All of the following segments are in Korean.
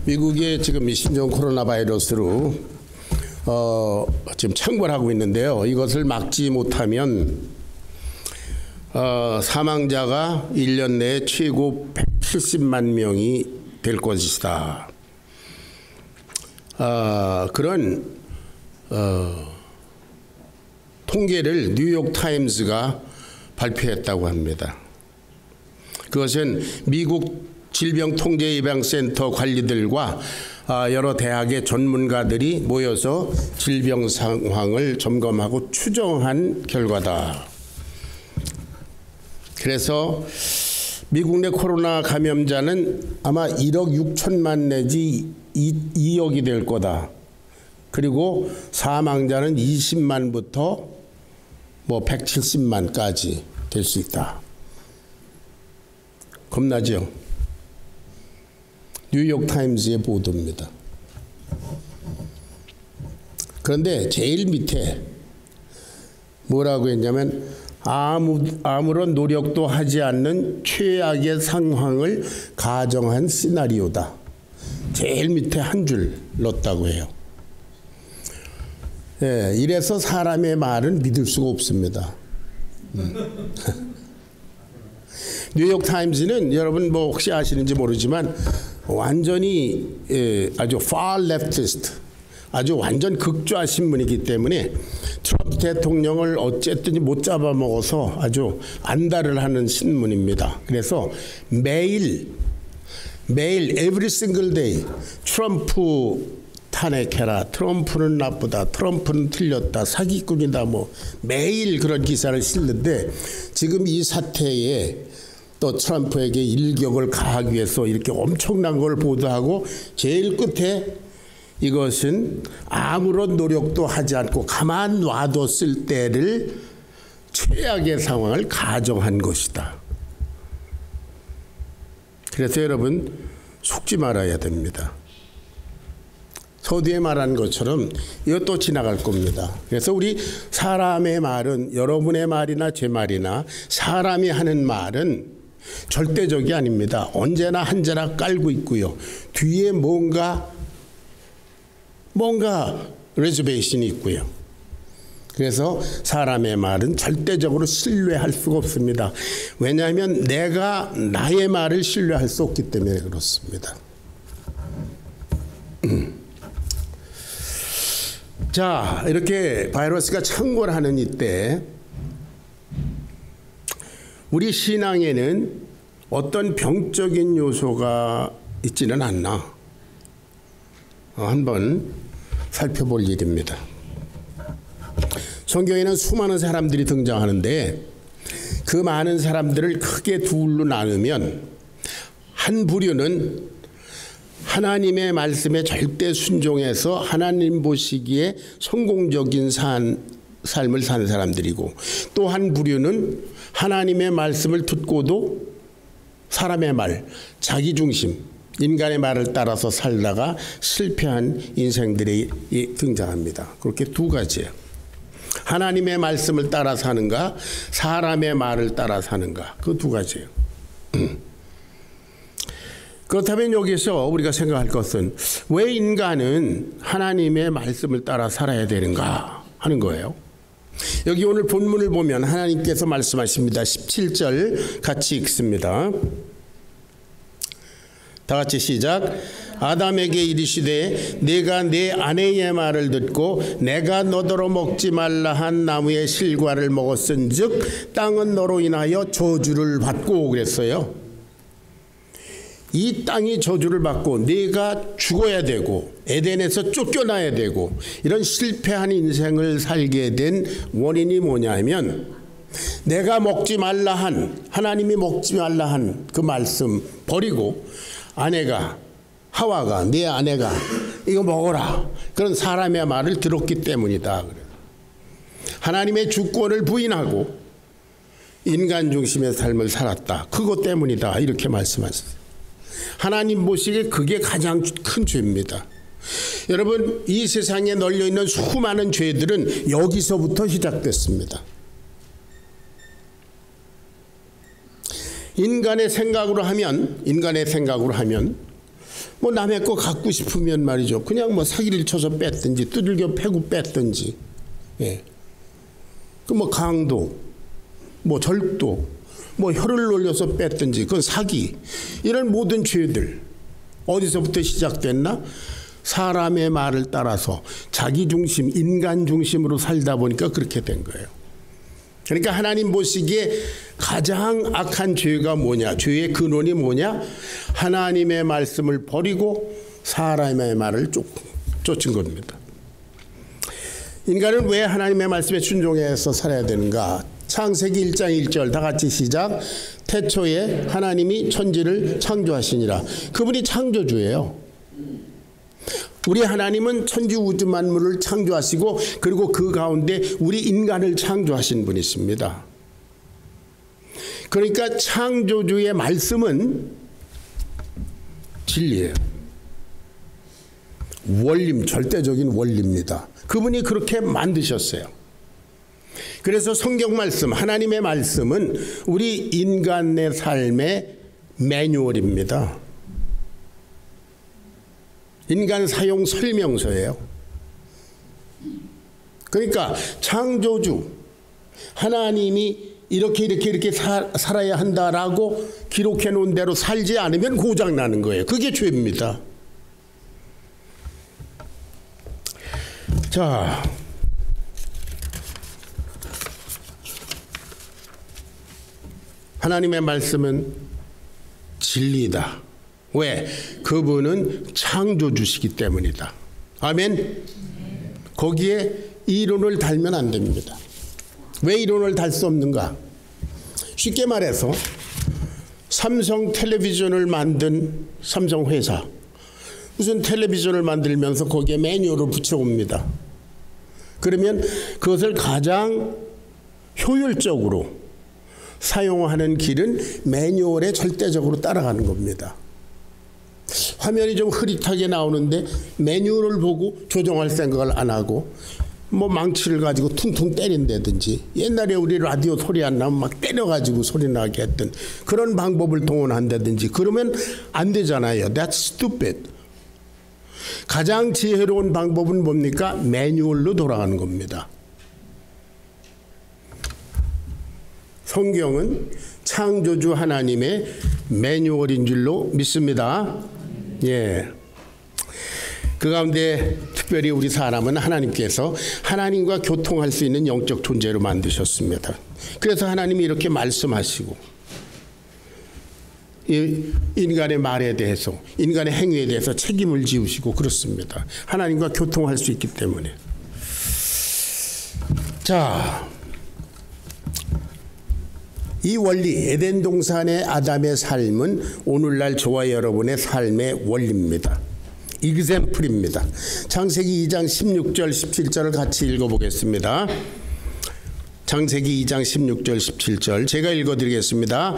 미국에 지금 이 신종 코로나 바이러스로 지금 창궐하고 있는데요. 이것을 막지 못하면 사망자가 1년 내에 최고 170만 명이 될 것이다. 그런 통계를 뉴욕타임스가 발표했다고 합니다. 그것은 미국 질병통제예방센터 관리들과 여러 대학의 전문가들이 모여서 질병 상황을 점검하고 추정한 결과다. 그래서 미국 내 코로나 감염자는 아마 1억 6천만 내지 2억이 될 거다. 그리고 사망자는 20만부터 뭐 170만까지 될 수 있다. 겁나죠? 뉴욕타임스의 보도입니다. 그런데 제일 밑에 뭐라고 했냐면 아무런 노력도 하지 않는 최악의 상황을 가정한 시나리오다. 제일 밑에 한 줄 넣었다고 해요. 예, 이래서 사람의 말은 믿을 수가 없습니다. 뉴욕타임즈는 여러분 뭐 혹시 아시는지 모르지만 완전히 아주 far leftist, 아주 완전 극좌 신문이기 때문에 트럼프 대통령을 어쨌든 못 잡아먹어서 아주 안달을 하는 신문입니다. 그래서 매일 every single day 트럼프 탄핵해라, 트럼프는 나쁘다, 트럼프는 틀렸다, 사기꾼이다, 뭐 매일 그런 기사를 실는데 지금 이 사태에 또 트럼프에게 일격을 가하기 위해서 이렇게 엄청난 걸 보도하고 제일 끝에 이것은 아무런 노력도 하지 않고 가만 놔뒀을 때를 최악의 상황을 가정한 것이다. 그래서 여러분 속지 말아야 됩니다. 서두에 말한 것처럼 이것도 지나갈 겁니다. 그래서 우리 사람의 말은 여러분의 말이나 제 말이나 사람이 하는 말은 절대적이 아닙니다. 언제나 한 자락 깔고 있고요. 뒤에 뭔가 레저베이션이 있고요. 그래서 사람의 말은 절대적으로 신뢰할 수가 없습니다. 왜냐하면 내가 나의 말을 신뢰할 수 없기 때문에 그렇습니다. 자, 이렇게 바이러스가 창궐하는 이때 우리 신앙에는 어떤 병적인 요소가 있지는 않나 한번 살펴볼 일입니다. 성경에는 수많은 사람들이 등장하는데 그 많은 사람들을 크게 둘로 나누면 한 부류는 하나님의 말씀에 절대 순종해서 하나님 보시기에 성공적인 삶을 산 사람들이고 또 한 부류는 하나님의 말씀을 듣고도 사람의 말, 자기 중심, 인간의 말을 따라서 살다가 실패한 인생들이 등장합니다. 그렇게 두 가지예요. 하나님의 말씀을 따라 사는가, 사람의 말을 따라 사는가, 그 두 가지예요. 그렇다면 여기서 우리가 생각할 것은 왜 인간은 하나님의 말씀을 따라 살아야 되는가 하는 거예요. 여기 오늘 본문을 보면 하나님께서 말씀하십니다. 17절 같이 읽습니다. 다 같이 시작. 아담에게 이르시되 내가 내 아내의 말을 듣고 내가 너더러 먹지 말라 한 나무의 실과를 먹었은즉 땅은 너로 인하여 저주를 받고 그랬어요. 이 땅이 저주를 받고 네가 죽어야 되고 에덴에서 쫓겨나야 되고 이런 실패한 인생을 살게 된 원인이 뭐냐면 내가 먹지 말라 한, 하나님이 먹지 말라 한 그 말씀 버리고 아내가, 하와가, 네 아내가 이거 먹어라 그런 사람의 말을 들었기 때문이다. 하나님의 주권을 부인하고 인간 중심의 삶을 살았다. 그것 때문이다. 이렇게 말씀하셨어요. 하나님 보시기에 그게 가장 큰 죄입니다. 여러분, 이 세상에 널려있는 수많은 죄들은 여기서부터 시작됐습니다. 인간의 생각으로 하면 뭐 남의 거 갖고 싶으면 말이죠. 그냥 뭐 사기를 쳐서 뺐든지 두들겨 패고 뺐든지. 예. 그 뭐 강도, 뭐 절도, 뭐 혀를 놀려서 뺐든지 그건 사기. 이런 모든 죄들 어디서부터 시작됐나? 사람의 말을 따라서 자기 중심, 인간 중심으로 살다 보니까 그렇게 된 거예요. 그러니까 하나님 보시기에 가장 악한 죄가 뭐냐? 죄의 근원이 뭐냐? 하나님의 말씀을 버리고 사람의 말을 쫓은 겁니다. 인간은 왜 하나님의 말씀에 순종해서 살아야 되는가? 창세기 1장 1절 다 같이 시작. 태초에 하나님이 천지를 창조하시니라. 그분이 창조주예요. 우리 하나님은 천지 우주 만물을 창조하시고 그리고 그 가운데 우리 인간을 창조하신 분이십니다. 그러니까 창조주의 말씀은 진리예요. 원림, 절대적인 원리입니다. 그분이 그렇게 만드셨어요. 그래서 성경 말씀, 하나님의 말씀은 우리 인간의 삶의 매뉴얼입니다. 인간 사용 설명서예요. 그러니까 창조주 하나님이 이렇게 살아야 한다라고 기록해 놓은 대로 살지 않으면 고장 나는 거예요. 그게 죄입니다. 자, 하나님의 말씀은 진리다. 왜? 그분은 창조주시기 때문이다. 아멘. 거기에 이론을 달면 안 됩니다. 왜 이론을 달 수 없는가? 쉽게 말해서 삼성 텔레비전을 만든 삼성 회사, 무슨 텔레비전을 만들면서 거기에 매뉴얼을 붙여옵니다. 그러면 그것을 가장 효율적으로 사용하는 길은 매뉴얼에 절대적으로 따라가는 겁니다. 화면이 좀 흐릿하게 나오는데 매뉴얼을 보고 조정할 생각을 안 하고 뭐 망치를 가지고 퉁퉁 때린다든지, 옛날에 우리 라디오 소리 안 나면 막 때려가지고 소리 나게 했던 그런 방법을 동원한다든지 그러면 안 되잖아요. That's stupid. 가장 지혜로운 방법은 뭡니까? 매뉴얼로 돌아가는 겁니다. 성경은 창조주 하나님의 매뉴얼인 줄로 믿습니다. 예. 그 가운데 특별히 우리 사람은 하나님께서 하나님과 교통할 수 있는 영적 존재로 만드셨습니다. 그래서 하나님이 이렇게 말씀하시고 인간의 말에 대해서, 인간의 행위에 대해서 책임을 지우시고 그렇습니다. 하나님과 교통할 수 있기 때문에. 자, 이 원리, 에덴 동산의 아담의 삶은 오늘날 저와 여러분의 삶의 원리입니다. example입니다. 창세기 2장 16절 17절을 같이 읽어보겠습니다. 창세기 2장 16절 17절 제가 읽어드리겠습니다.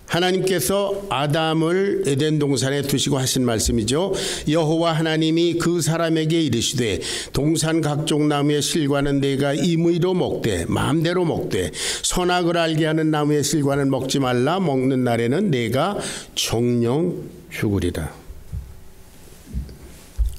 하나님께서 아담을 에덴 동산에 두시고 하신 말씀이죠. 여호와 하나님이 그 사람에게 이르시되 동산 각종 나무의 실과는 내가 임의로 먹되 마음대로 먹되 선악을 알게 하는 나무의 실과는 먹지 말라. 먹는 날에는 내가 정령 죽으리라.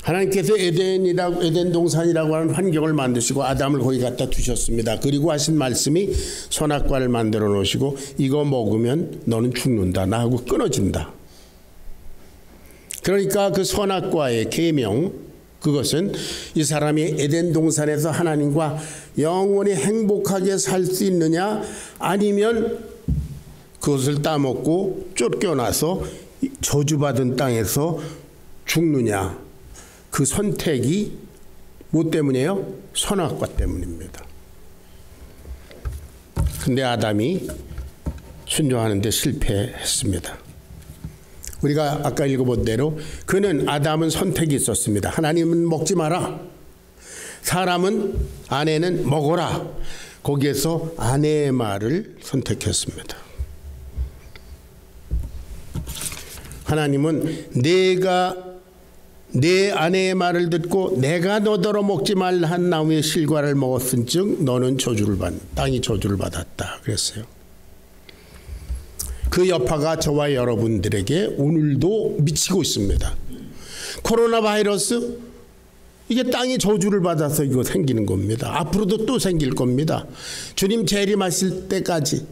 하나님께서 에덴 동산이라고 하는 환경을 만드시고 아담을 거기 갖다 두셨습니다. 그리고 하신 말씀이 선악과를 만들어 놓으시고 이거 먹으면 너는 죽는다. 나하고 끊어진다. 그러니까 그 선악과의 계명, 그것은 이 사람이 에덴 동산에서 하나님과 영원히 행복하게 살 수 있느냐, 아니면 그것을 따먹고 쫓겨나서 저주받은 땅에서 죽느냐. 그 선택이 뭐 때문이에요? 선악과 때문입니다. 근데 아담이 순종하는데 실패했습니다. 우리가 아까 읽어본 대로 그는, 아담은 선택이 있었습니다. 하나님은 먹지 마라. 사람은, 아내는 먹어라. 거기에서 아내의 말을 선택했습니다. 하나님은 내 아내의 말을 듣고 내가 너더러 먹지 말라 한 나무의 실과를 먹었은즉 너는 땅이 저주를 받았다 그랬어요. 그 여파가 저와 여러분들에게 오늘도 미치고 있습니다. 코로나 바이러스, 이게 땅이 저주를 받아서 이거 생기는 겁니다. 앞으로도 또 생길 겁니다. 주님 재림하실 때까지.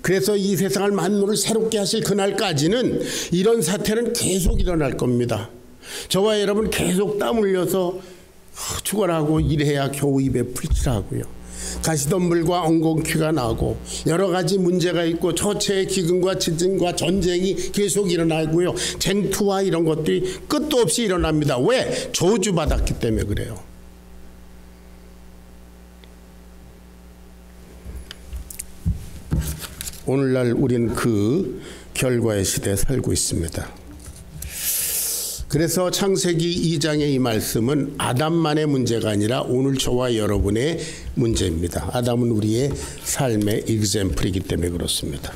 그래서 이 세상을 만물을 새롭게 하실 그날까지는 이런 사태는 계속 일어날 겁니다. 저와 여러분 계속 땀 흘려서 죽어라고 일해야 겨우 입에 풀칠하고요. 가시덤불과 엉겅퀴가 나고 여러 가지 문제가 있고 처체의 기근과 지진과 전쟁이 계속 일어나고요. 쟁투와 이런 것들이 끝도 없이 일어납니다. 왜? 저주받았기 때문에 그래요. 오늘날 우리는 그 결과의 시대에 살고 있습니다. 그래서 창세기 2장의 이 말씀은 아담만의 문제가 아니라 오늘 저와 여러분의 문제입니다. 아담은 우리의 삶의 example이기 때문에 그렇습니다.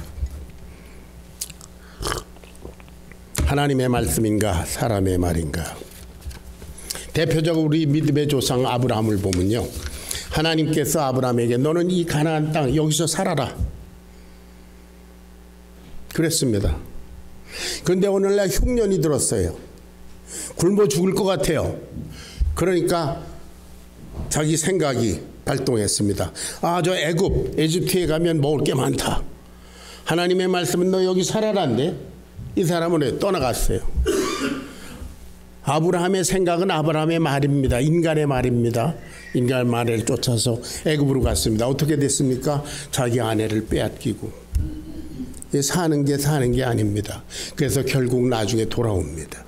하나님의 말씀인가 사람의 말인가. 대표적으로 우리 믿음의 조상 아브라함을 보면요, 하나님께서 아브라함에게 너는 이 가나안 땅 여기서 살아라 그랬습니다. 그런데 오늘날 흉년이 들었어요. 굶어 죽을 것 같아요. 그러니까 자기 생각이 발동했습니다. 저 에집트에 가면 먹을 게 많다. 하나님의 말씀은 너 여기 살아라인데 이 사람은 왜 떠나갔어요? 아브라함의 생각은 아브라함의 말입니다. 인간의 말입니다. 인간의 말을 쫓아서 애굽으로 갔습니다. 어떻게 됐습니까? 자기 아내를 빼앗기고. 사는 게 아닙니다. 그래서 결국 나중에 돌아옵니다.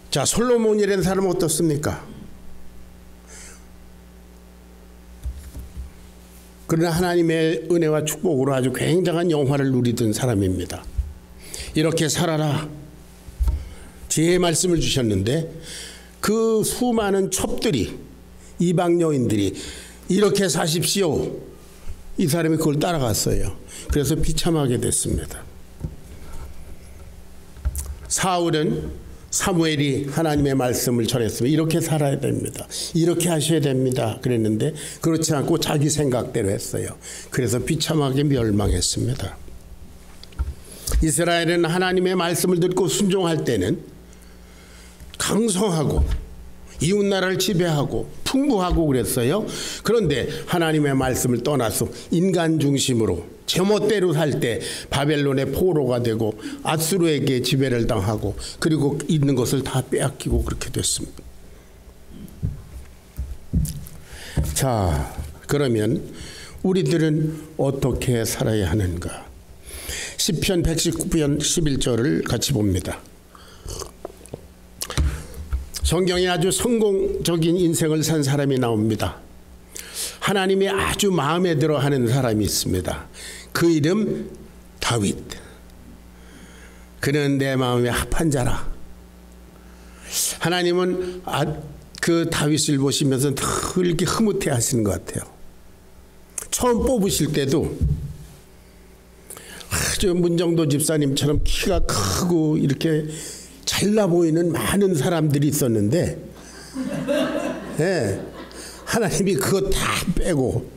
자, 솔로몬이라는 사람은 어떻습니까? 그러나 하나님의 은혜와 축복으로 아주 굉장한 영화를 누리던 사람입니다. 이렇게 살아라 지혜의 말씀을 주셨는데 그 수많은 첩들이, 이방 여인들이 이렇게 사십시오, 이 사람이 그걸 따라갔어요. 그래서 비참하게 됐습니다. 사무엘이 하나님의 말씀을 전했으면 이렇게 살아야 됩니다, 이렇게 하셔야 됩니다 그랬는데 그렇지 않고 자기 생각대로 했어요. 그래서 비참하게 멸망했습니다. 이스라엘은 하나님의 말씀을 듣고 순종할 때는 강성하고 이웃나라를 지배하고 풍부하고 그랬어요. 그런데 하나님의 말씀을 떠나서 인간 중심으로 제멋대로 살 때 바벨론의 포로가 되고 아수르에게 지배를 당하고 그리고 있는 것을 다 빼앗기고 그렇게 됐습니다. 자, 그러면 우리들은 어떻게 살아야 하는가? 시편 119편 11절을 같이 봅니다. 성경에 아주 성공적인 인생을 산 사람이 나옵니다. 하나님이 아주 마음에 들어 하는 사람이 있습니다. 그 이름 다윗. 그는 내 마음에 합한 자라. 하나님은 그 다윗을 보시면서 늘 이렇게 흐뭇해 하시는 것 같아요. 처음 뽑으실 때도 아주 문정도 집사님처럼 키가 크고 이렇게 잘나 보이는 많은 사람들이 있었는데, 네, 하나님이 그거 다 빼고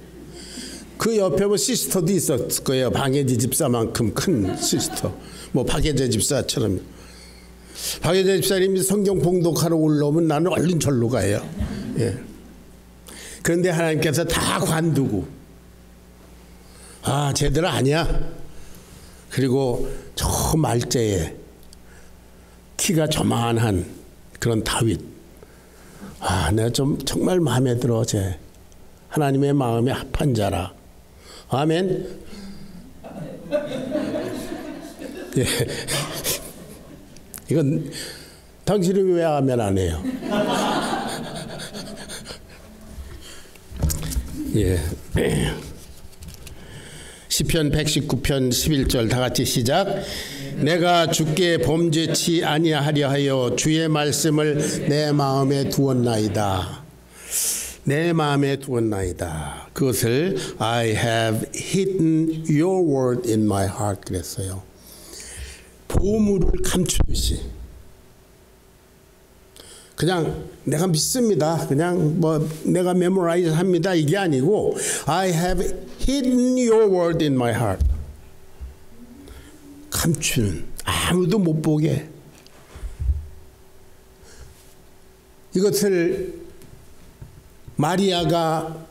그 옆에 뭐 시스터도 있었을 거예요. 방해지 집사만큼 큰 시스터, 뭐 박예재 집사처럼. 박예재 집사님이 성경 봉독하러 올라오면 나는 얼른 절로 가요. 예. 그런데 하나님께서 다 관두고 쟤들 아니야. 그리고 저 말제에 키가 저만한 그런 다윗. 내가 좀 정말 마음에 들어. 쟤 하나님의 마음에 합한 자라. 아멘. 예. 이건 당신이 왜 아멘 안 해요? 예. 시편 119편 11절 다 같이 시작. 내가 주께 범죄치 아니하려 하여 주의 말씀을 내 마음에 두었나이다. 내 마음에 두었나이다. 그것을 I have hidden your word in my heart 그랬어요. 보물을 감추듯이. 그냥 내가 믿습니다. 그냥 뭐 내가 메모라이즈 합니다. 이게 아니고 I have hidden your word in my heart. 감추는, 아무도 못 보게. 이것을 마리아가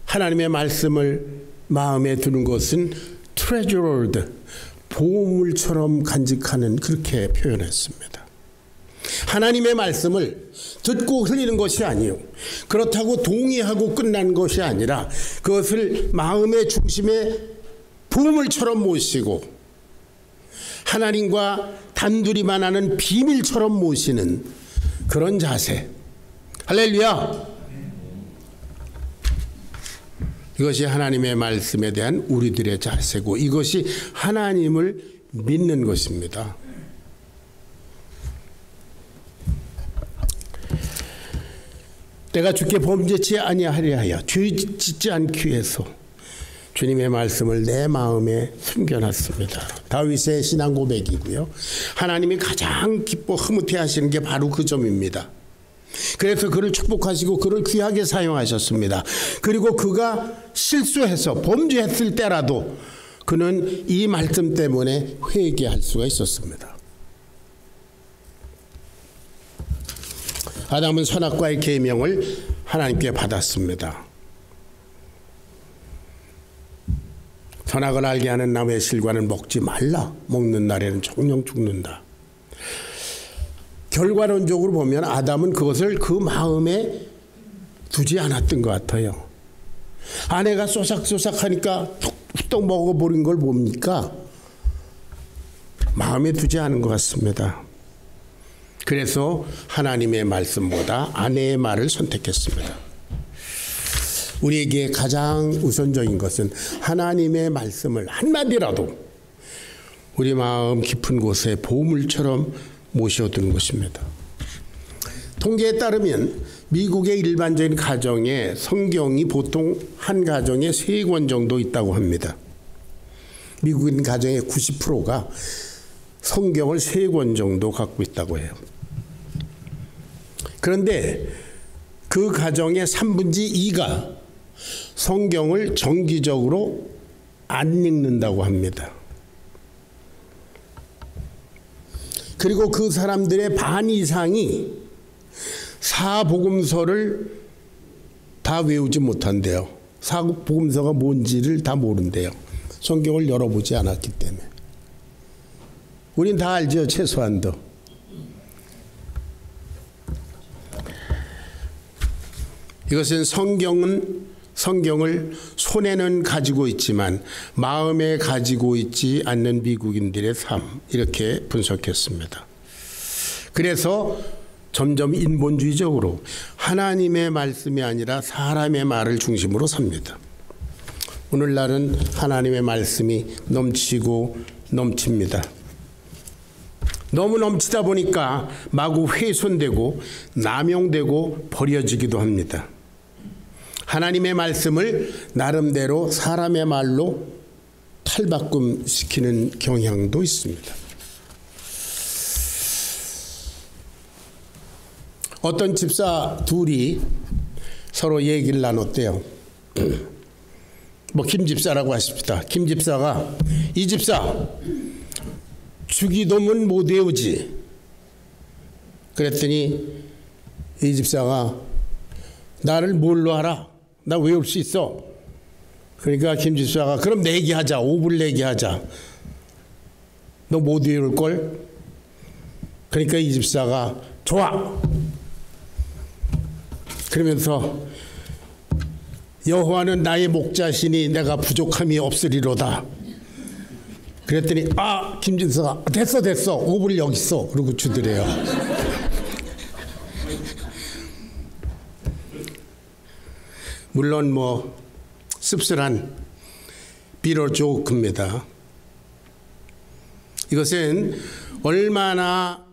하나님의 말씀을 마음에 두는 것은 treasured, 보물처럼 간직하는, 그렇게 표현했습니다. 하나님의 말씀을 듣고 흘리는 것이 아니요, 그렇다고 동의하고 끝난 것이 아니라 그것을 마음의 중심에 보물처럼 모시고 하나님과 단둘이만 하는 비밀처럼 모시는 그런 자세. 할렐루야. 이것이 하나님의 말씀에 대한 우리들의 자세고, 이것이 하나님을 믿는 것입니다. 내가 주께 범죄치 아니하려 하여 죄 짓지 않기 위해서 주님의 말씀을 내 마음에 숨겨놨습니다. 다윗의 신앙 고백이고요. 하나님이 가장 기뻐 흐뭇해 하시는 게 바로 그 점입니다. 그래서 그를 축복하시고 그를 귀하게 사용하셨습니다. 그리고 그가 실수해서 범죄했을 때라도 그는 이 말씀 때문에 회개할 수가 있었습니다. 아담은 선악과의 계명을 하나님께 받았습니다. 선악을 알게 하는 나무의 실과는 먹지 말라. 먹는 날에는 정령 죽는다. 결과론적으로 보면 아담은 그것을 그 마음에 두지 않았던 것 같아요. 아내가 쏘삭쏘삭하니까 툭툭 먹어버린 걸 봅니까? 마음에 두지 않은 것 같습니다. 그래서 하나님의 말씀보다 아내의 말을 선택했습니다. 우리에게 가장 우선적인 것은 하나님의 말씀을 한마디라도 우리 마음 깊은 곳에 보물처럼 모셔두는 것입니다. 통계에 따르면 미국의 일반적인 가정에 성경이 보통 한 가정에 3권 정도 있다고 합니다. 미국인 가정의 90%가 성경을 3권 정도 갖고 있다고 해요. 그런데 그 가정의 3분의 2가 성경을 정기적으로 안 읽는다고 합니다. 그리고 그 사람들의 반 이상이 사복음서를 다 외우지 못한대요. 사복음서가 뭔지를 다 모른대요. 성경을 열어보지 않았기 때문에. 우린 다 알죠, 최소한도. 이것은 성경을 손에는 가지고 있지만 마음에 가지고 있지 않는 미국인들의 삶, 이렇게 분석했습니다. 그래서 점점 인본주의적으로 하나님의 말씀이 아니라 사람의 말을 중심으로 삽니다. 오늘날은 하나님의 말씀이 넘치고 넘칩니다. 너무 넘치다 보니까 마구 훼손되고 남용되고 버려지기도 합니다. 하나님의 말씀을 나름대로 사람의 말로 탈바꿈시키는 경향도 있습니다. 어떤 집사 둘이 서로 얘기를 나눴대요. 뭐 김 집사라고 하십시다. 김 집사가 이 집사 주기도문 못 외우지. 그랬더니 이 집사가 나를 뭘로 알아? 나 외울 수 있어. 그러니까 김 집사가 그럼 내기하자. 5불 내기하자. 너 못 외울걸? 그러니까 이 집사가 좋아. 그러면서 여호와는 나의 목자시니 내가 부족함이 없으리로다. 그랬더니 김 집사가 됐어 5불 여기 있어. 그러고 주더래요. 물론 뭐 씁쓸한 비로 조크입니다. 이것은 얼마나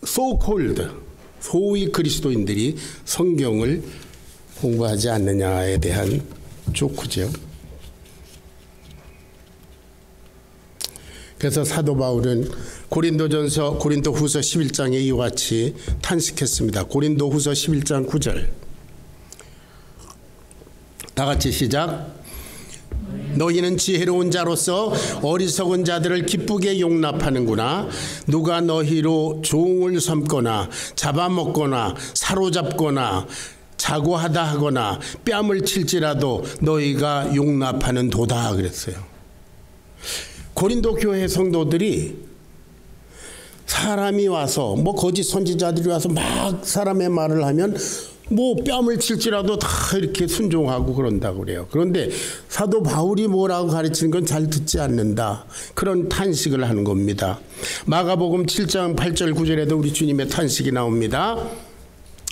so-called 소위 그리스도인들이 성경을 공부하지 않느냐에 대한 조크죠. 그래서 사도 바울은 고린도후서 11장에 이와 같이 탄식했습니다. 고린도후서 11장 9절. 다 같이 시작. 너희는 지혜로운 자로서 어리석은 자들을 기쁘게 용납하는구나. 누가 너희로 종을 삼거나 잡아먹거나 사로잡거나 자고하다 하거나 뺨을 칠지라도 너희가 용납하는 도다 그랬어요. 고린도 교회 성도들이 사람이 와서 거짓 선지자들이 와서 막 사람의 말을 하면 뺨을 칠지라도 다 이렇게 순종하고 그런다고 그래요. 그런데 사도 바울이 뭐라고 가르치는 건 잘 듣지 않는다. 그런 탄식을 하는 겁니다. 마가복음 7장 8절 9절에도 우리 주님의 탄식이 나옵니다.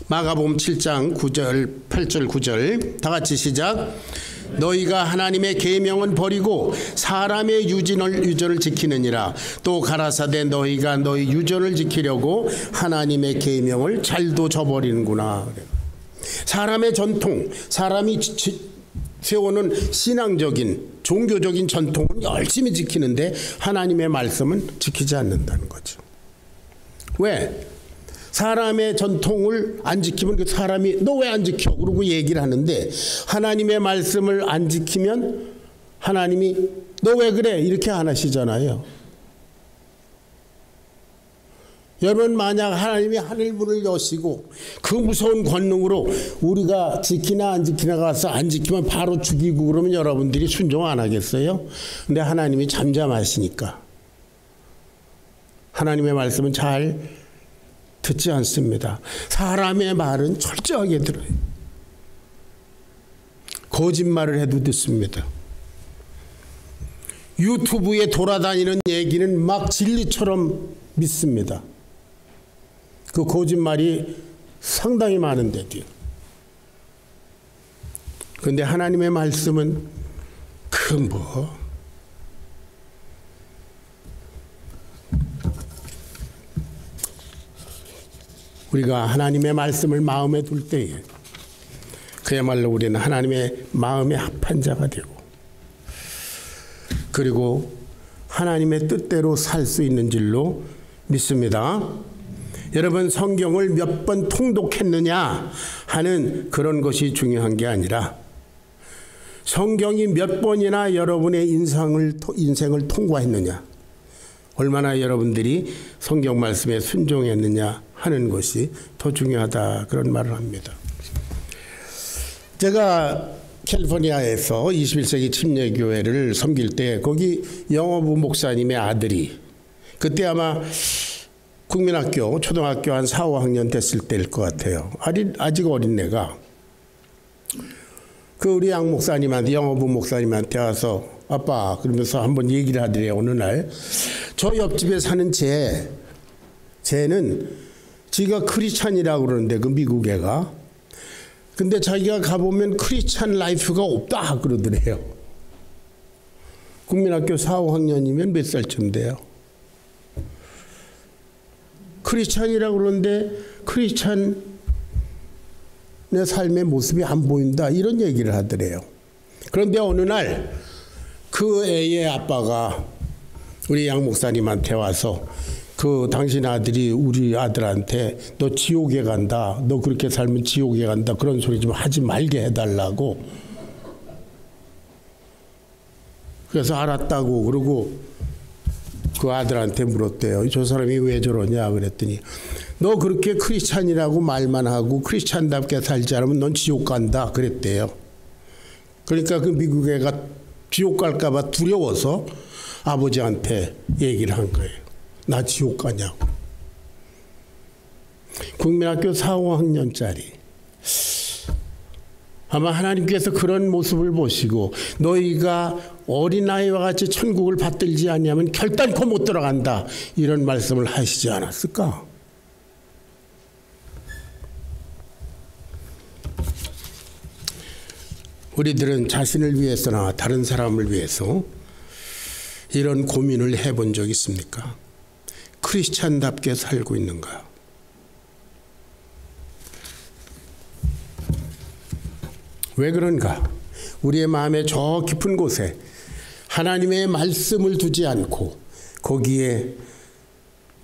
마가복음 7장 9절 8절 9절 다 같이 시작. 너희가 하나님의 계명은 버리고 사람의 유전을 지키느니라. 또 가라사대 너희가 너희 유전을 지키려고 하나님의 계명을 잘도 저버리는구나. 사람의 전통, 사람이 세우는 신앙적인 종교적인 전통은 열심히 지키는데 하나님의 말씀은 지키지 않는다는 거죠. 왜? 사람의 전통을 안 지키면 그 사람이 너 왜 안 지켜? 그러고 얘기를 하는데 하나님의 말씀을 안 지키면 하나님이 너 왜 그래? 이렇게 안 하시잖아요. 여러분 만약 하나님이 하늘문을 여시고 그 무서운 권능으로 우리가 지키나 안 지키나 가서 안 지키면 바로 죽이고 그러면 여러분들이 순종 안 하겠어요? 근데 하나님이 잠잠하시니까 하나님의 말씀은 잘 듣지 않습니다. 사람의 말은 철저하게 들어요. 거짓말을 해도 듣습니다. 유튜브에 돌아다니는 얘기는 막 진리처럼 믿습니다. 그 거짓말이 상당히 많은데도요. 그런데 하나님의 말씀은 우리가 하나님의 말씀을 마음에 둘 때에 그야말로 우리는 하나님의 마음에 합한 자가 되고 그리고 하나님의 뜻대로 살 수 있는 줄로 믿습니다. 여러분 성경을 몇 번 통독했느냐 하는 그런 것이 중요한 게 아니라 성경이 몇 번이나 여러분의 인생을 통과했느냐, 얼마나 여러분들이 성경 말씀에 순종했느냐 하는 것이 더 중요하다 그런 말을 합니다. 제가 캘리포니아에서 21세기 침례교회를 섬길 때 거기 영어부 목사님의 아들이 그때 아마 국민학교 초등학교 한 4, 5학년 됐을 때일 것 같아요. 아직 어린 애가 그 우리 양 목사님한테 영어부 목사님한테 와서 아빠 그러면서 한번 얘기를 하더래요. 어느 날 저 옆집에 사는 쟤는 지가 크리스찬이라고 그러는데 그 미국 애가 근데 자기가 가보면 크리스찬 라이프가 없다 그러더래요. 국민학교 4, 5학년이면 몇 살쯤 돼요? 크리스찬이라고 그러는데 크리스찬의 삶의 모습이 안 보인다 이런 얘기를 하더래요. 그런데 어느 날 그 애의 아빠가 우리 양 목사님한테 와서 그 당신 아들이 우리 아들한테 너 지옥에 간다. 너 그렇게 살면 지옥에 간다. 그런 소리 좀 하지 말게 해달라고. 그래서 알았다고 그러고 그 아들한테 물었대요. 저 사람이 왜 저러냐 그랬더니 너 그렇게 크리스찬이라고 말만 하고 크리스찬답게 살지 않으면 넌 지옥 간다 그랬대요. 그러니까 그 미국 애가 지옥 갈까 봐 두려워서 아버지한테 얘기를 한 거예요. 나 지옥 가냐고. 국민학교 4, 5학년짜리. 아마 하나님께서 그런 모습을 보시고 너희가 어린아이와 같이 천국을 받들지 아니하면 결단코 못 들어간다. 이런 말씀을 하시지 않았을까? 우리들은 자신을 위해서나 다른 사람을 위해서 이런 고민을 해본 적 있습니까? 크리스찬답게 살고 있는가? 왜 그런가? 우리의 마음의 저 깊은 곳에 하나님의 말씀을 두지 않고 거기에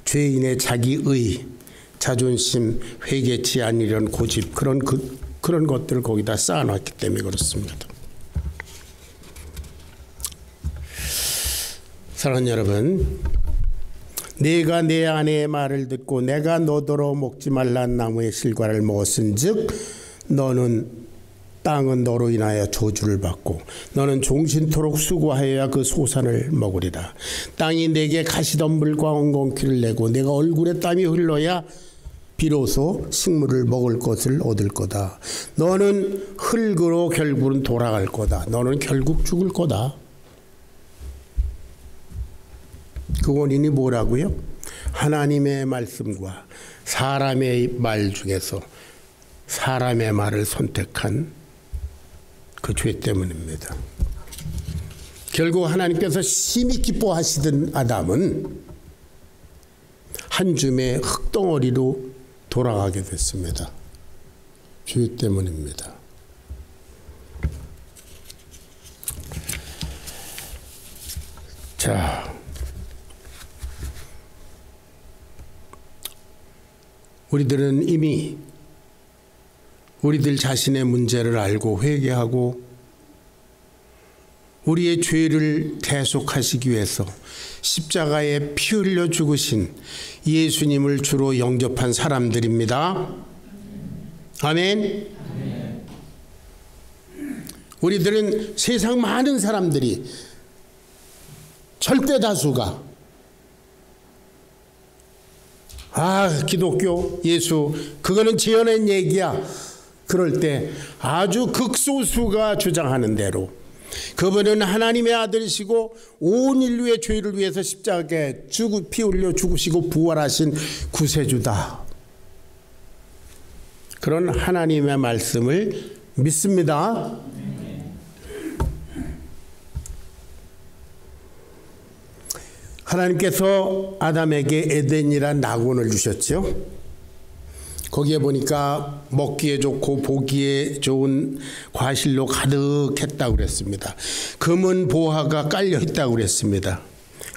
죄인의 자기의, 자존심, 회개치 않으려는 고집 그런 것들을 거기다 쌓아놨기 때문에 그렇습니다. 사랑하는 여러분, 내가 내 아내의 말을 듣고 내가 너더러 먹지 말란 나무의 실과를 먹었은즉 너는 땅은 너로 인하여 저주를 받고 너는 종신토록 수고하여야 그 소산을 먹으리라. 땅이 내게 가시덤불과 엉겅퀴를 내고 내가 얼굴에 땀이 흘러야 비로소 식물을 먹을 것을 얻을 거다. 너는 흙으로 결국은 돌아갈 거다. 너는 결국 죽을 거다. 그 원인이 뭐라고요? 하나님의 말씀과 사람의 말 중에서 사람의 말을 선택한 그 죄 때문입니다. 결국 하나님께서 심히 기뻐하시던 아담은 한 줌의 흙덩어리로 돌아가게 됐습니다. 죄 때문입니다. 자, 우리들은 이미 우리들 자신의 문제를 알고 회개하고 우리의 죄를 대속하시기 위해서 십자가에 피 흘려 죽으신 예수님을 주로 영접한 사람들입니다. 아멘. 우리들은 세상 많은 사람들이 절대 다수가 기독교, 예수 그거는 지어낸 얘기야. 그럴 때 아주 극소수가 주장하는 대로 그분은 하나님의 아들이시고 온 인류의 죄를 위해서 십자가에 피 흘려 죽으시고 부활하신 구세주다. 그런 하나님의 말씀을 믿습니다. 하나님께서 아담에게 에덴이란 낙원을 주셨죠. 거기에 보니까 먹기에 좋고 보기에 좋은 과실로 가득했다고 그랬습니다. 금은 보화가 깔려 있다고 그랬습니다.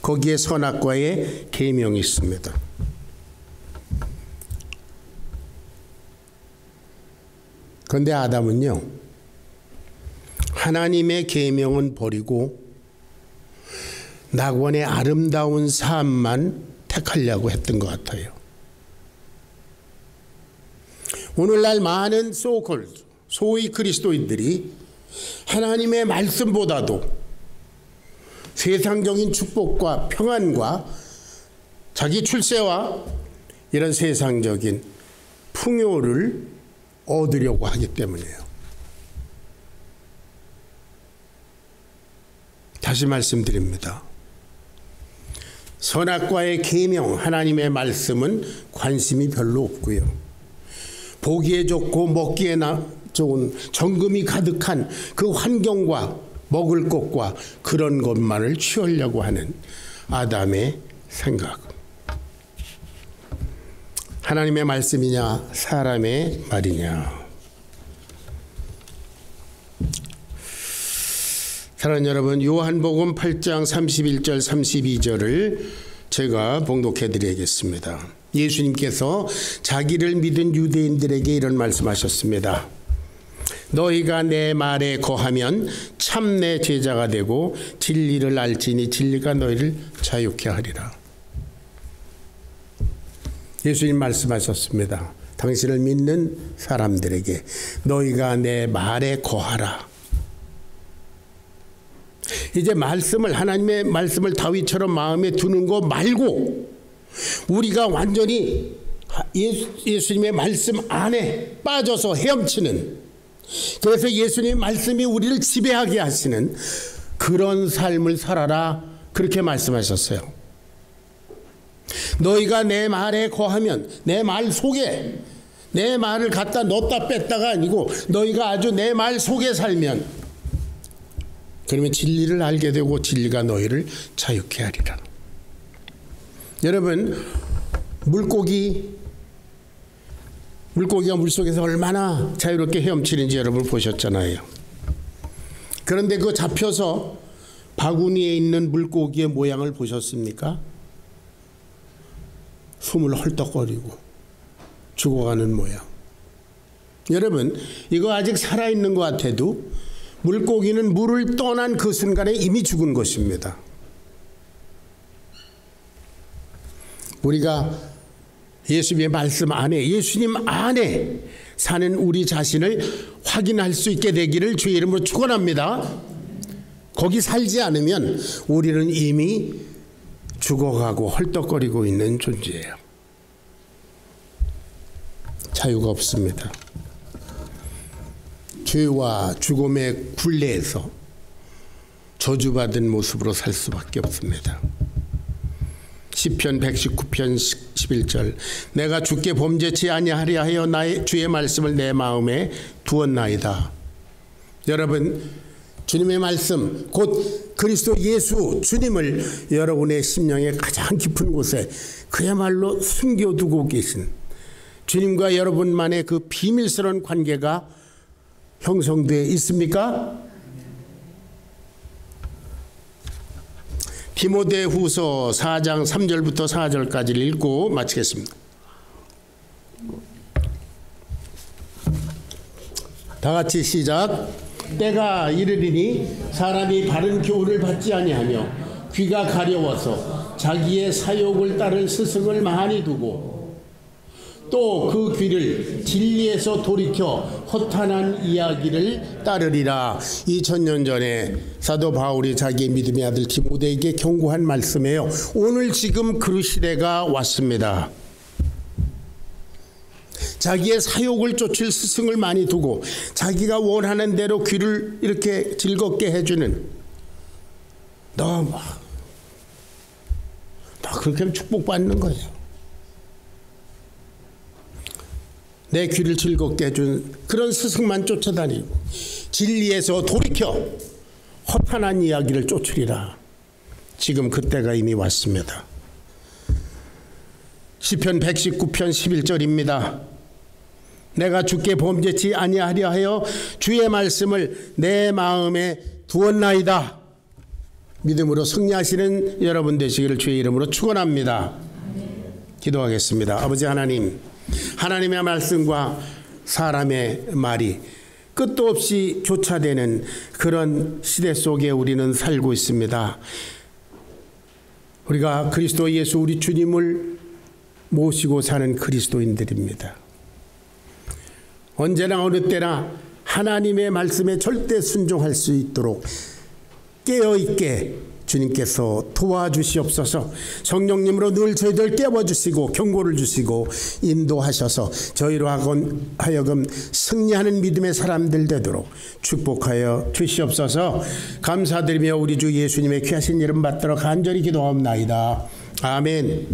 거기에 선악과의 계명이 있습니다. 그런데 아담은요, 하나님의 계명은 버리고 낙원의 아름다운 삶만 택하려고 했던 것 같아요. 오늘날 많은 소위 그리스도인들이 하나님의 말씀보다도 세상적인 축복과 평안과 자기 출세와 이런 세상적인 풍요를 얻으려고 하기 때문이에요. 다시 말씀드립니다. 선악과의 계명, 하나님의 말씀은 관심이 별로 없고요. 보기에 좋고 먹기에 좋은 정금이 가득한 그 환경과 먹을 것과 그런 것만을 취하려고 하는 아담의 생각. 하나님의 말씀이냐 사람의 말이냐. 사랑하는 여러분, 요한복음 8장 31절 32절을 제가 봉독해 드리겠습니다. 예수님께서 자기를 믿은 유대인들에게 이런 말씀하셨습니다. 너희가 내 말에 거하면 참 내 제자가 되고 진리를 알지니 진리가 너희를 자유케 하리라. 예수님 말씀하셨습니다. 당신을 믿는 사람들에게 너희가 내 말에 거하라. 이제 하나님의 말씀을 다윗처럼 마음에 두는 거 말고 우리가 완전히 예수님의 말씀 안에 빠져서 헤엄치는, 그래서 예수님의 말씀이 우리를 지배하게 하시는 그런 삶을 살아라, 그렇게 말씀하셨어요. 너희가 내 말에 거하면, 내 말 속에, 내 말을 갖다 넣었다 뺐다가 아니고 너희가 아주 내 말 속에 살면, 그러면 진리를 알게 되고 진리가 너희를 자유케 하리라. 여러분, 물고기가 물속에서 얼마나 자유롭게 헤엄치는지 여러분 보셨잖아요. 그런데 그 잡혀서 바구니에 있는 물고기의 모양을 보셨습니까? 숨을 헐떡거리고 죽어가는 모양. 여러분, 이거 아직 살아있는 것 같아도 물고기는 물을 떠난 그 순간에 이미 죽은 것입니다. 우리가 예수님의 말씀 안에, 예수님 안에 사는 우리 자신을 확인할 수 있게 되기를 주의 이름으로 축원합니다. 거기 살지 않으면 우리는 이미 죽어가고 헐떡거리고 있는 존재예요. 자유가 없습니다. 죄와 죽음의 굴레에서 저주받은 모습으로 살 수밖에 없습니다. 시편 119편 11절 내가 주께 범죄치 아니하려 하여 나의 주의 말씀을 내 마음에 두었나이다. 여러분, 주님의 말씀 곧 그리스도 예수 주님을 여러분의 심령의 가장 깊은 곳에 그야말로 숨겨두고 계신 주님과 여러분만의 그 비밀스러운 관계가 형성되어 있습니까? 디모데후서 4장 3절부터 4절까지를 읽고 마치겠습니다. 다 같이 시작. 때가 이르리니 사람이 바른 교훈을 받지 아니하며 귀가 가려워서 자기의 사욕을 따른 스승을 많이 두고 또 그 귀를 진리에서 돌이켜 허탄한 이야기를 따르리라. 2000년 전에 사도 바울이 자기의 믿음의 아들 디모데에게 경고한 말씀이에요. 오늘 지금 그 시대가 왔습니다. 자기의 사욕을 쫓을 스승을 많이 두고 자기가 원하는 대로 귀를 이렇게 즐겁게 해주는 너 그렇게 하면 축복받는 거예요. 내 귀를 즐겁게 해준 그런 스승만 쫓아다니고 진리에서 돌이켜 허탄한 이야기를 쫓으리라. 지금 그때가 이미 왔습니다. 시편 119편 11절입니다. 내가 주께 범죄치 아니하려 하여 주의 말씀을 내 마음에 두었나이다. 믿음으로 승리하시는 여러분 되시기를 주의 이름으로 축원합니다. 기도하겠습니다. 아버지 하나님, 하나님의 말씀과 사람의 말이 끝도 없이 교차되는 그런 시대 속에 우리는 살고 있습니다. 우리가 그리스도 예수 우리 주님을 모시고 사는 그리스도인들입니다. 언제나 어느 때나 하나님의 말씀에 절대 순종할 수 있도록 깨어있게 주님께서 도와주시옵소서. 성령님으로 늘 저희들 깨워주시고 경고를 주시고 인도하셔서 저희로 하여금 승리하는 믿음의 사람들 되도록 축복하여 주시옵소서. 감사드리며 우리 주 예수님의 귀하신 이름 받들어 간절히 기도하옵나이다. 아멘.